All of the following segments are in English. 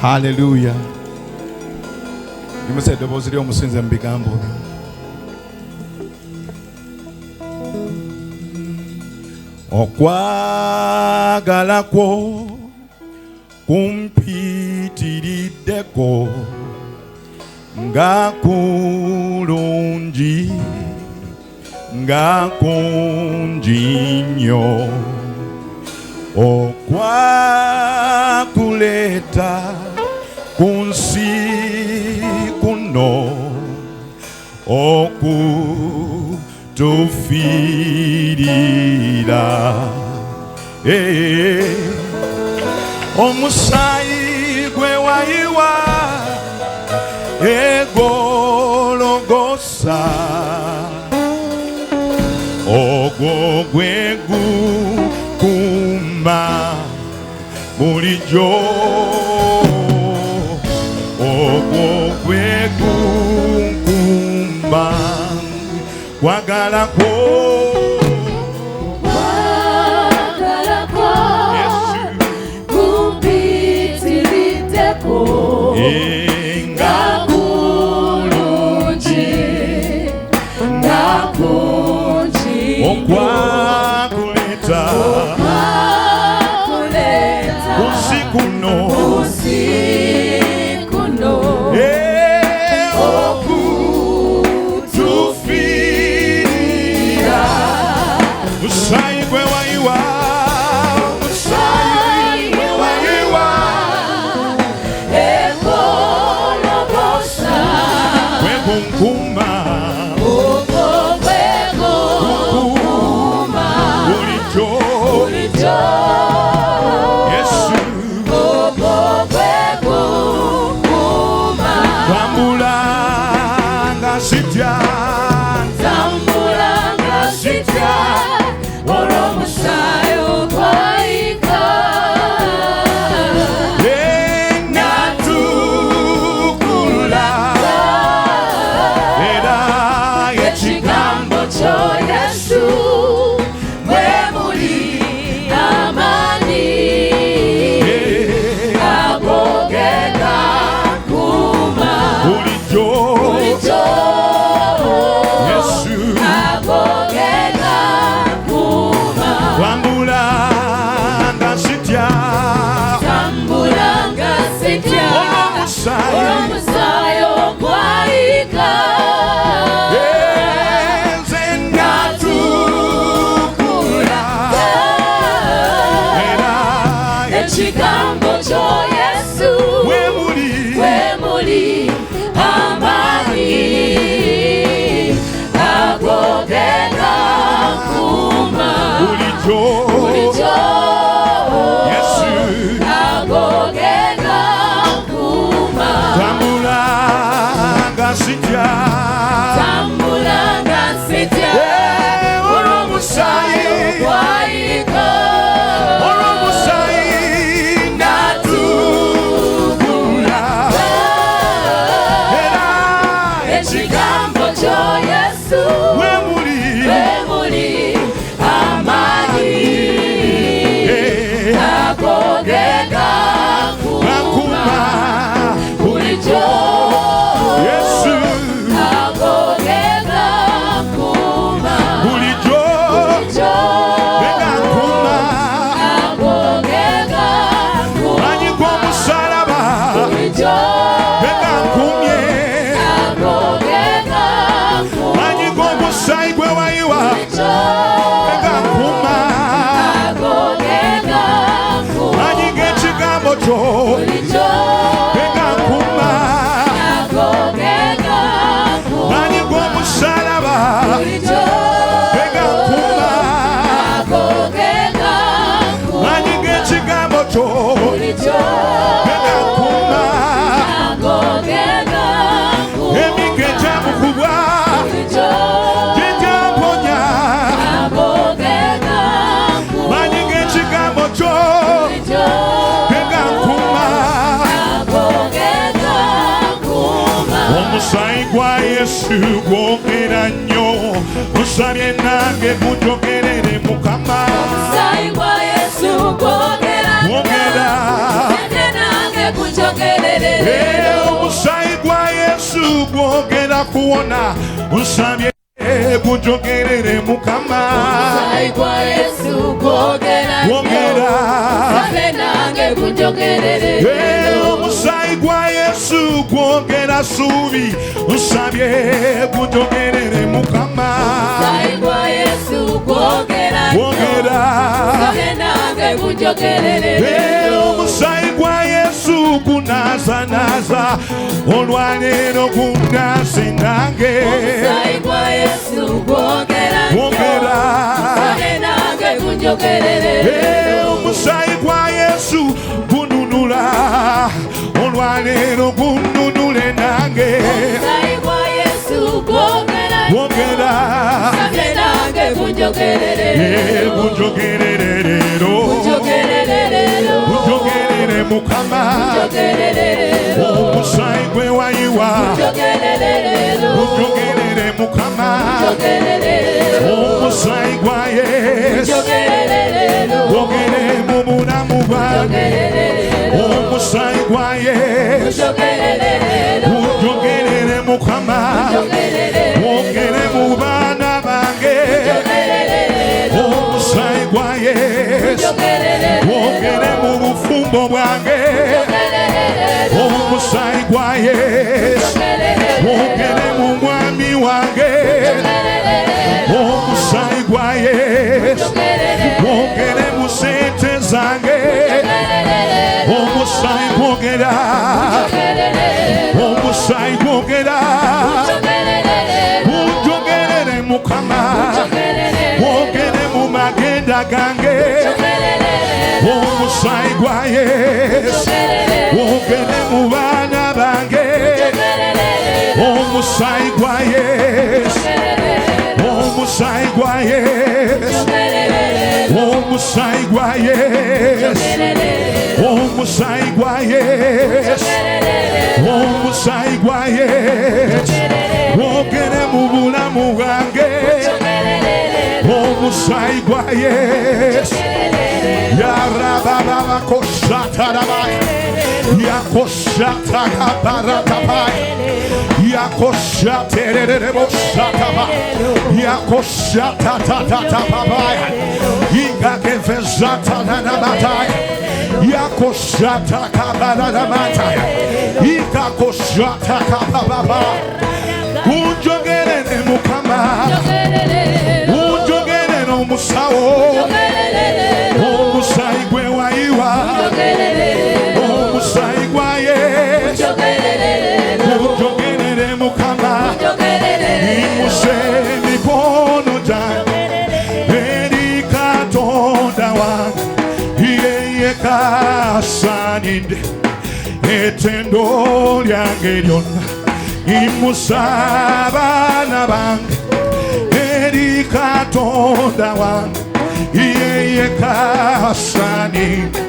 Hallelujah. You said the boss of sins and bigambo. Okwagala kwo kumpitirideko nga kulungi nga kungi nnyo okwakuleta kunsi kuno okutufirira omusayi gwe wayiwa egologosa ogwo gwe gukumba bulijjo ogwo gwe gukumba kwagala kwo nga kulungi nga kungi okwakuleta kunsi kuno okutufirira musayi gwe wayiwa Kuma bulijjo Yesu tambula nga sitya olw'omusaayi ogwayika engatukula ekigambo kyo Yesu mwe muli amaanyi agogeka kuma bulijjo Yesu agogeka kuma tambula nga sitya olw'omusaayi ogwayika ekigambo kyo Yesu mwe muli amaanyi agogeka kuma bulijjo Yesu agogeka kuma tambula nga sitya olw'omusaayi ogwayika ekigambo kyo Yesu mwe muli amaanyi agogeka kuma bulijjo Yesu agogeka kuma bulijjo kuma agogeka kuma manyi gw'omusalaba bulijjo kumye manyi gw'omusaayi gwe wayiwa kuma manyi ng'ekigambo kyo kuma manyi gw'omusalaba kuma manyi ng'ekigambo kyo kuma emige gyamukubwa gyegyamponya manyi ng'ekigambo kyo kuma omusaayi gwa Yesu gwogera nnyo musabye nange gunjogerere Mukama omusaayi gwa Yesu gwogera nnyo musabye nange gunjogerere gwogera kuwona nsabye gunjogerere Mukama omusaayi gwa Yesu gwogera nsabye nange gunjogerere omusaayi gwa Yesu gwogera suubi nsabye gunjogerere Mukama omusaayi gwa Yesu gwogera nsabye nange gunjogerere omusaayi gwa Yesu gunaazanaaza olwaleero gunaase nange omusaayi gwa Yesu gwogera nsabye nange gunjogerere omusaayi gwa Yesu gununula olwaleero gununule nange omusaayi gwa Yesu gwogera nsabye nange gunjogerere gunjogerere leero gunjogerere Mukama omusaayi gwe wayiwa gunjogerere Mukama omusaayi gwa Yesu gwogere mu bulamu bwange omusaayi gwa Yesu gunjogerere Mukama gwogere mu baana bange omusaayi gwa Yesu gwogere mu bufumbo bwange omusaayi gwa Yesu gwogere mu mwami wange omusaayi gwa Yesu gwogere mu sente zange omusaayi gwogera omusaayi gwogera gunjogerere Mukama gwogere mu magenda gange omusaayi gwa Yesu gwogere mu baana bange omusaayi gwa Yesu omusaayi gwa Yesu omusaayi gwa Yesu omusaayi gwa Yesu omusaayi gwa Yesu gwogere mu bulamu bwange omusaayi gwa Yesu yarababa koshatarabaya yakoshatakabaratabaya yakoshaterere boshataba yakoshatatatapabaya igagevezatananabataya yakoshatakabarataya ikakoshatakabababa gunjogerere Mukama gunjogerere omusawo omusaayi gwe wayiwa omusaayi gwa Yesu gunjogerere Mukama imuse emikono gyange eri Katonda wange yeyeka asaanidde ettendo lyange lyonna imusa abaana bange eri Katonda wange yeyeka asaanidde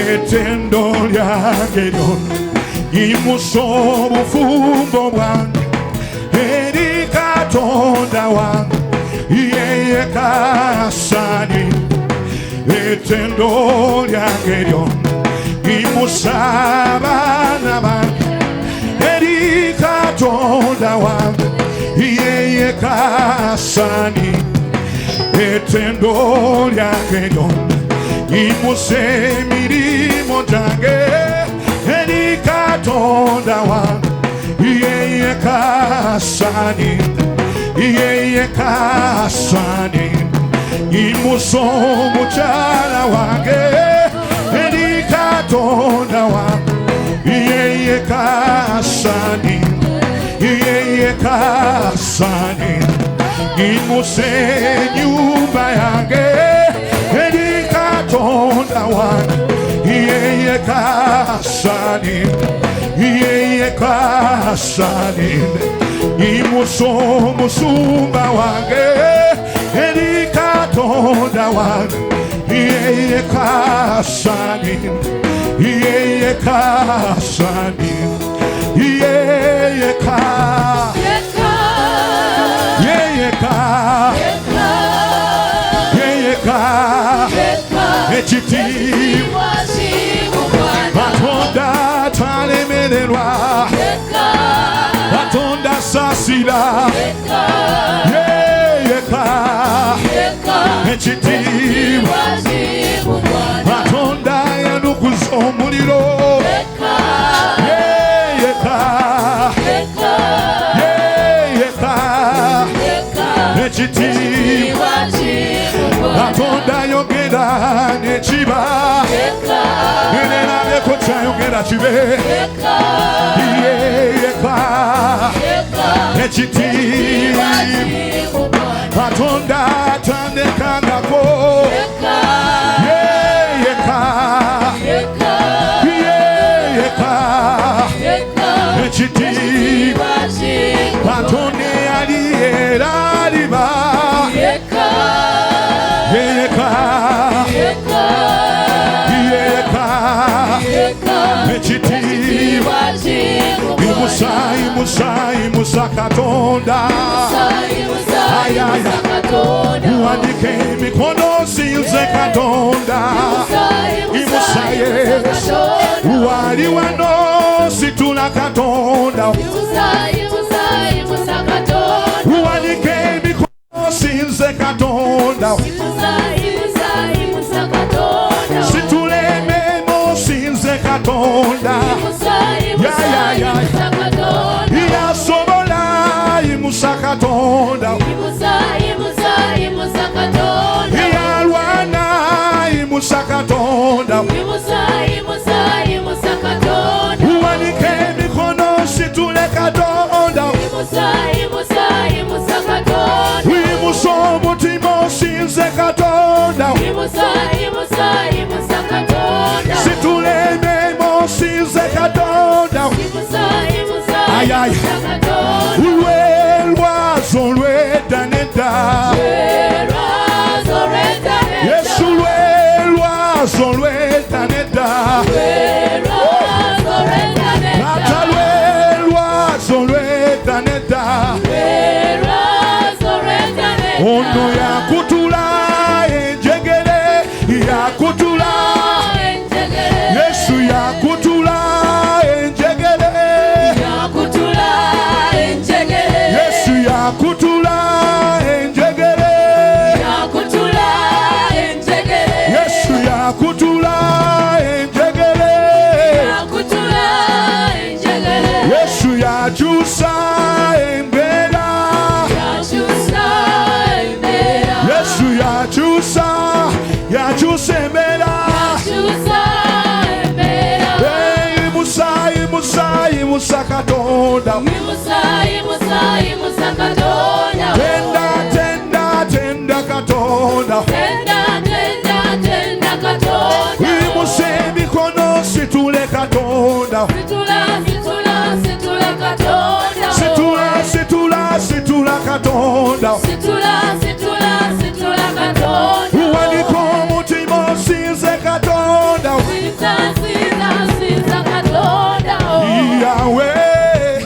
ettendo lyange lyonna imusa obufumbo bwange eri Katonda wange yeyeka asaanidde ettendo lyange lyonna imusa abaana bange eri Katonda wange yeyeka asaanidde ettendo lyange lyonna imusa emirimu gyange eri Katonda wange yeyeka asaanidde yeyeka asaanidde imusa omukyala wange eri Katonda wange yeyeka asaanidde yeyeka asaanidde imusa ennyumba yange eri Katonda wange yeyeka asaanidde yeyeka asaanidde imusa omusumba wange eri Katonda wange yeyeka asaanidde yeyeka asaanidde yeyeka yeyeka yeyeka ekitiibwa Katonda talemererwa Katonda ekitiibwa Katonda yanukuza omuliro ekitiibwa Katonda yogera nekiba nerabeko kyayogera kibe ekitiibwa Katonda atandekangako ekitiibwa Katonda yali era aliba ekitiibwa imusa Katonda uwandike emikono sinze Katonda imusaye wali wano situla Katonda uwandike emikono sinze Katonda situla ememo sinze Katonda yasobola imusa Katonda yalwana imusa Katonda uwanike emikono situle Katonda wimusa omutima osinze Katonda situle ememo osinze Katonda lwelwazo lwedda nedda Yesu lwelwazo lwedda nedda Tata lwelwazo lwedda nedda ono yakutula enjegere yakutula Yesu yakutula enjegere Yesu yakutula enjegere Yesu yakutula enjegere Yesu yakyusa embeera Yesu yakyusa embeera imusa Katonda tenda Katonda imusa emikono situle Katonda situla Katonda uwandika omutima osinze Katonda Yahweh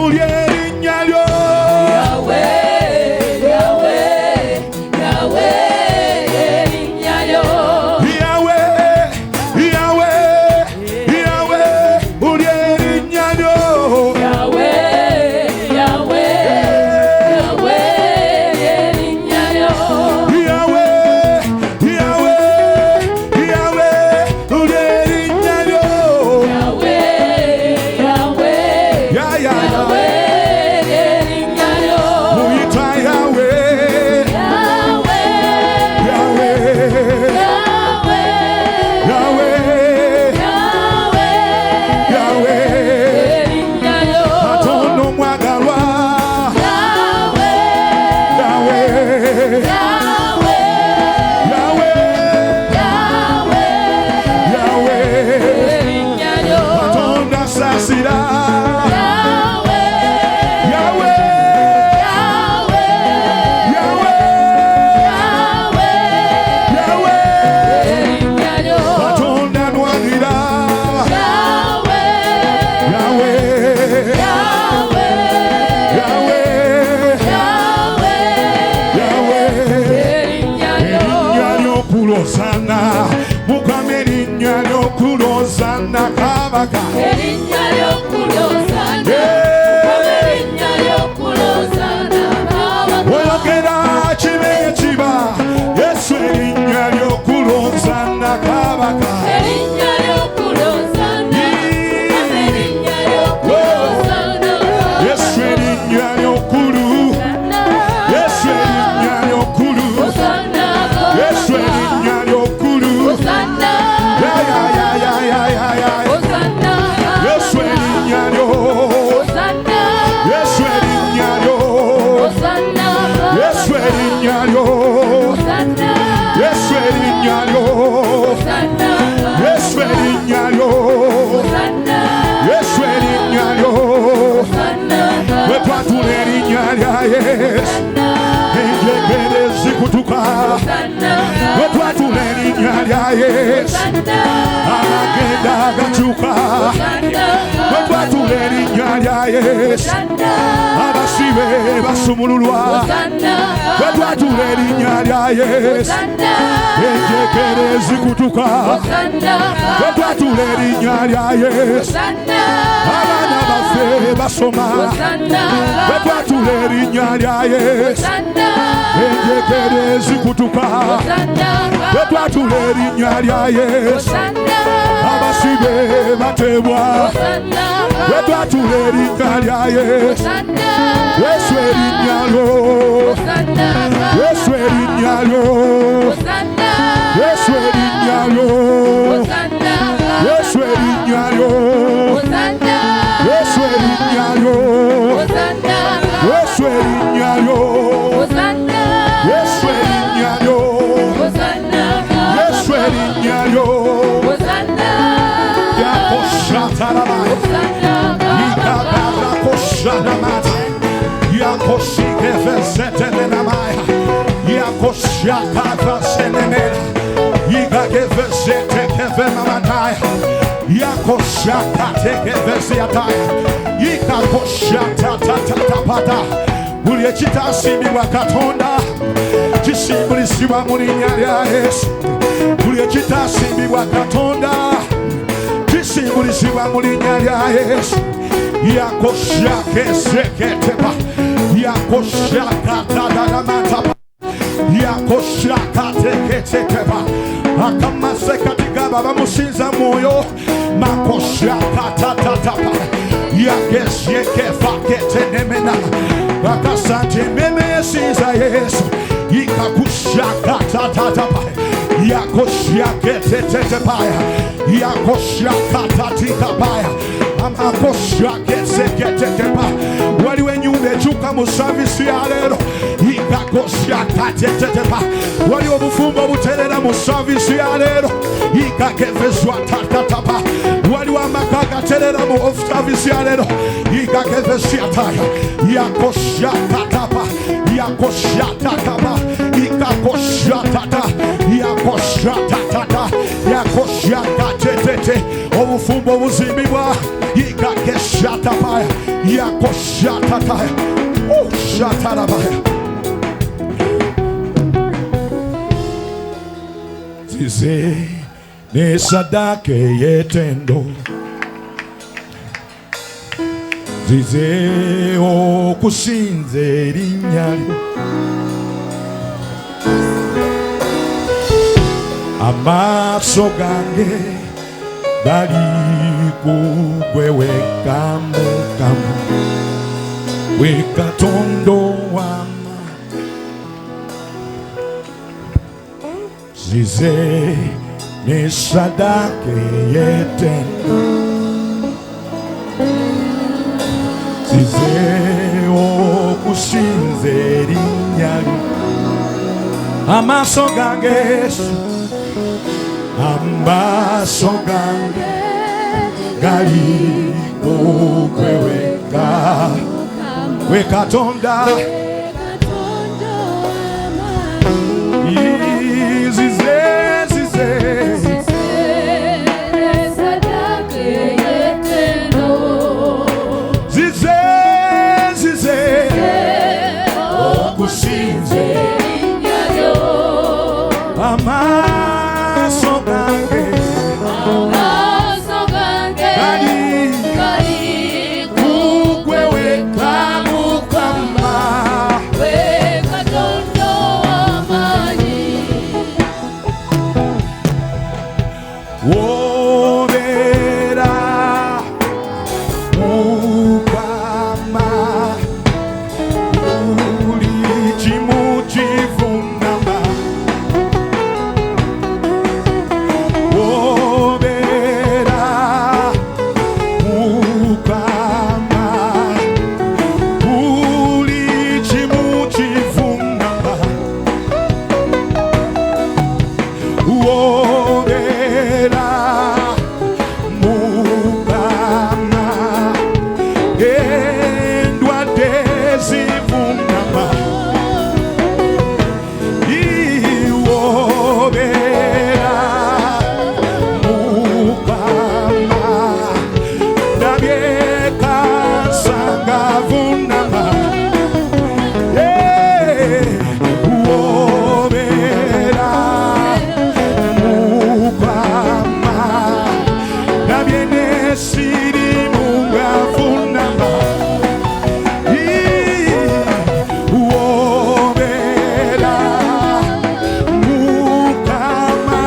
uli erinnya lyo Kulozana Mukama erinnya ly'okulozana kabaka erinnya ly'okulozana Mukama erinnya ly'okulozana Sadake yetendo zize okusinze erinnya lyo amaaso gange gali ku ggwe wekka Mukama we Katonda w'amaanyi zize ne sadake yetendo zize okusinza erinnya lyo amaaso gange gali ku ggwe wekka we Katonda amaaso gange gali ku ggwe wekka Mukama Obera Mukama Uli Chimuchivunama Obera Mukama Uli Chimuchivunama Obera Mukama Endwa Desivunama Iwobera Mukama Nabieka Sangavunama Uobera Mukama Nabiene Siri Mungavunama Uobera Mukama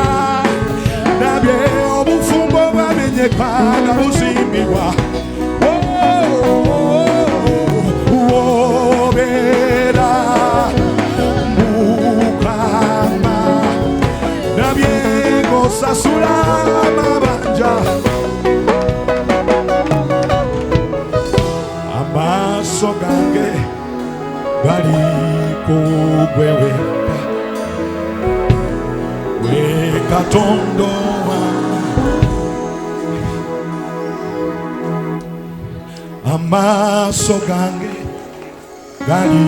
Nabie Obufungo Bamenyekana Buzimbibwa Uobera Mukama Nabie Gosasula Mabanja Amaso gange gali kugweweka Wekatondo Amaso gange gali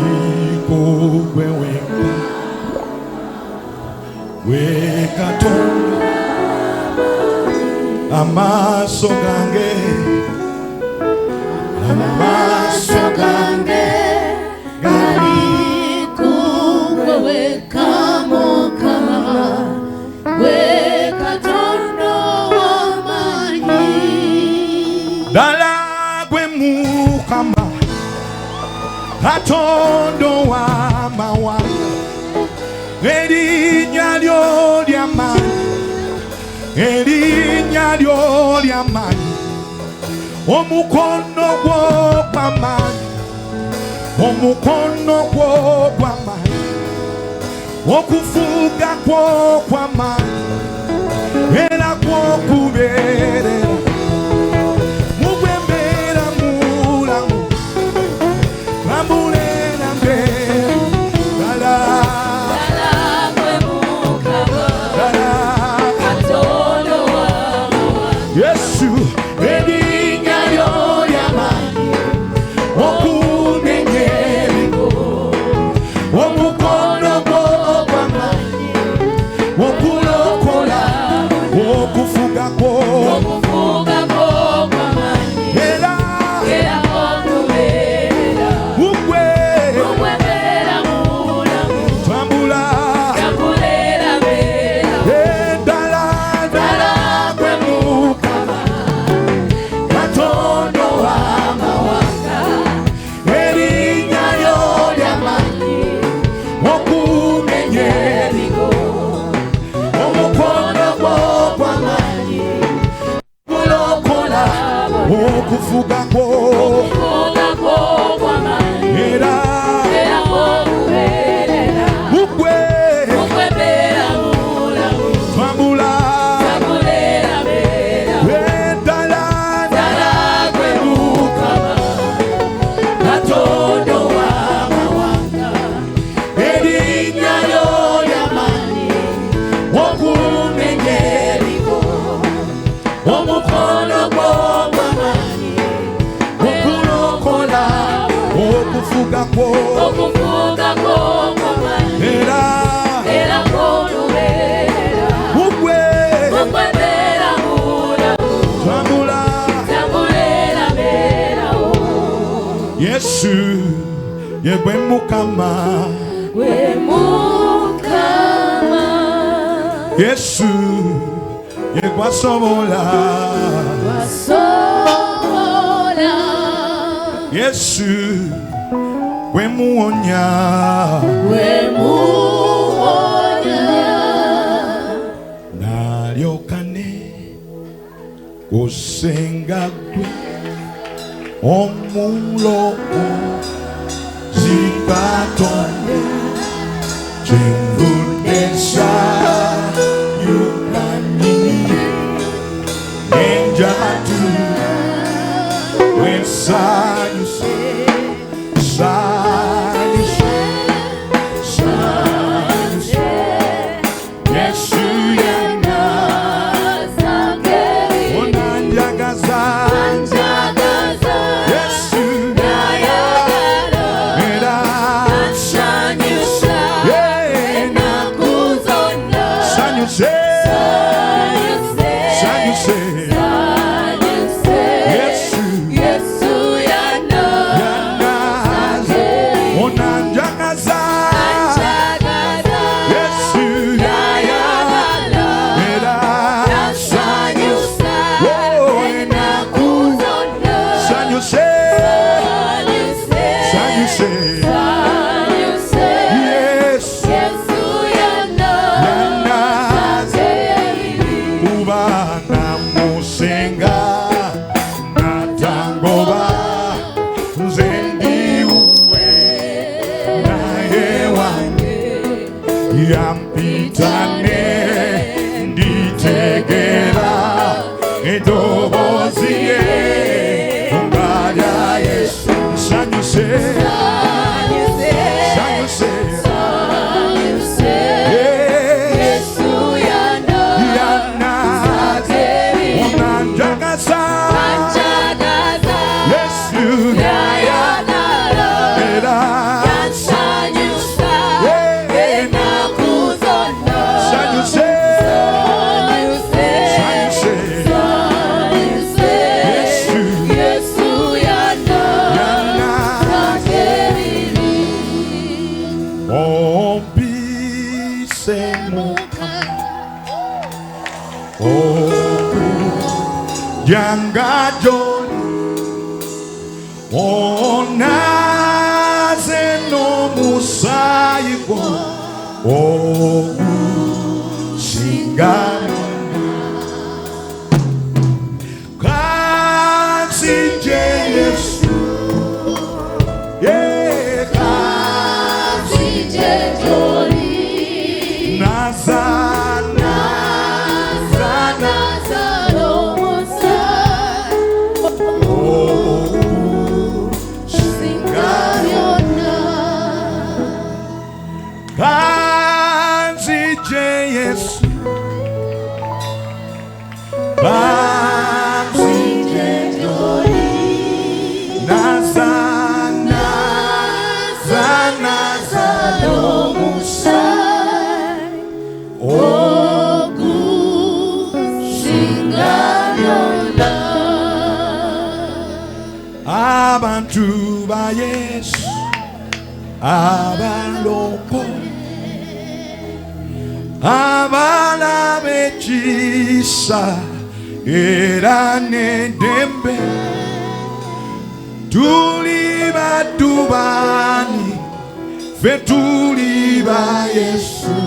kugweweka Wekatondo Amaso gange Amaso gange gali Weka Mukama Weka Tondo Wamanyi Dala gwe Mukama Katondo wa mawanga Erinnya lyo ly'amaanyi Erinnya lyo ly'amaanyi Omukono gwo gw'amaanyi Omukono gwo gw'amaanyi Okufuga kwo kw'amaanyi Era kw'okubeerera Mugwe mbeera mulamu Bamulera mbeera Dala gwe Mukama Dala Katondo w'amawanga Yesu erinnya lyo ly'amaanyi Okumenya ebigo Omukono gwo gw'amaanyi Okulokola Okufuga kwo Okufuga kwo kw'amaanyi Era Era okubeerera Mugwe Mugwe mbeera mulamu Tambula Tambulera beera Dala Dala gwe Mukama Katondo w'amawanga Erinnya lyo ly'amaanyi Okumenya ebigo Omukono gwo gw'amaanyi Okulokola Okufuga kwo Okufuga kwo kw'amaanyi Era Era okubeerera Mugwe Mugwe mbeera mulamu Tambula Tambulera beera Dala Dala gwe Mukama Katondo w'amawanga Erinnya lyo ly'amaanyi Okumenya ebigo Omukono gwo gw'amaanyi Okulokola Okufuga kwo Okufuga kwo kw'amaanyi Era Era kw'olubeerera Mugwe Mugwe mbeera mulamu Tambula Tambulera beerawo Yesu yegwe Mukama gwe Mukama Yesu yegwe asobola wasobola Yesu gwe muwonya gwe muwonya nalyokane kusenga kwe omuloko zibatonde chingudesa yukani enjatu wensanyuse sanyuse sanyuse Yesu yana onanjagaza Yesu era sanyuse sanyuse Yesu yana onanjagaza Yesu era sanyuse sanyuse ubana musenga natangoba nzendiwe naye wange yampitane nditegera edobozi ye ngalya Yesu sanyuse Yangadoni onaze no musaibo singana kansinje Yesu kansinje joli nazana Yesu Banzije joli Nazana Zana Zalomusai Ogu Singayona Abantu ba Yesu Abaloko abana bechisa era nedembe tuliba tubani fetuliba Yesu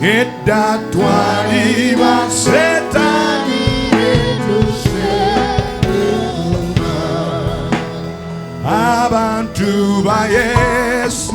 edda twaliba setani abantu ba Yesu